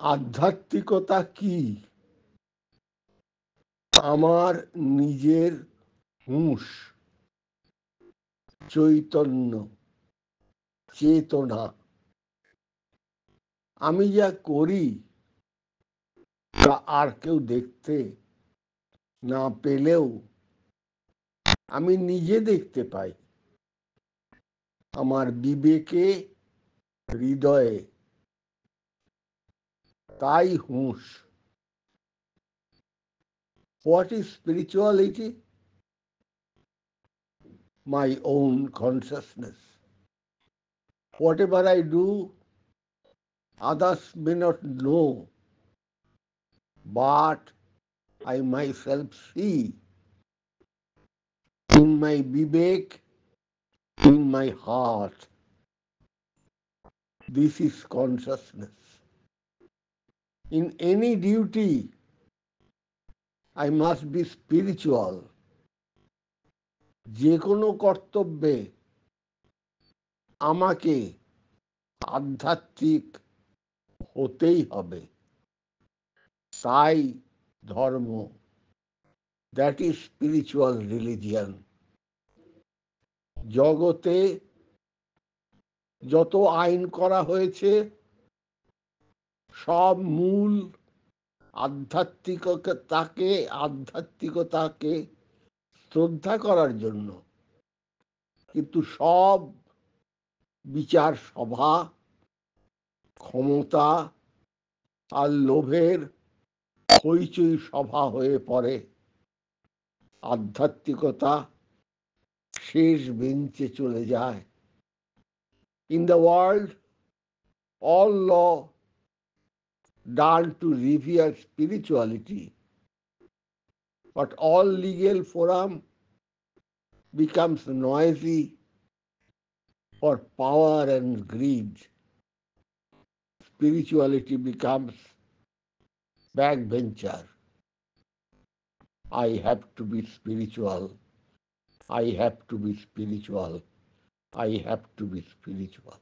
আধ্যাত্মিকতা কি? আমার নিজের হুঁশ, চৈতন্য, চেতনা। আমি যা করি তা আর কেউ দেখতে না পেলেও আমি নিজে দেখতে পাই। আমার বিবেকে, হৃদয়ে। তাই হুঁশ। What is spirituality? My own consciousness. Whatever I do, others may not know, but I myself see in my vivek, in my heart. This is consciousness. In any duty, I must be spiritual. যে কোনো কর্তব্যে আমাকে আধ্যাত্মিক হতেই হবে। তাই ধর্ম, that is spiritual religion. জগতে যত আইন করা হয়েছে সব মূল আধ্যাত্মিকতাকে শ্রদ্ধা করার জন্য, কিন্তু সব বিচার সভা, ক্ষমতা আর লোভের হইচই সভা হয়ে পড়ে। আধ্যাত্মিকতা শেষ বেঞ্চে চলে যায়। In the world, all law done to revere spirituality, but all legal forum becomes noisy for power and greed. Spirituality becomes backbencher. I have to be spiritual. I have to be spiritual. I have to be spiritual.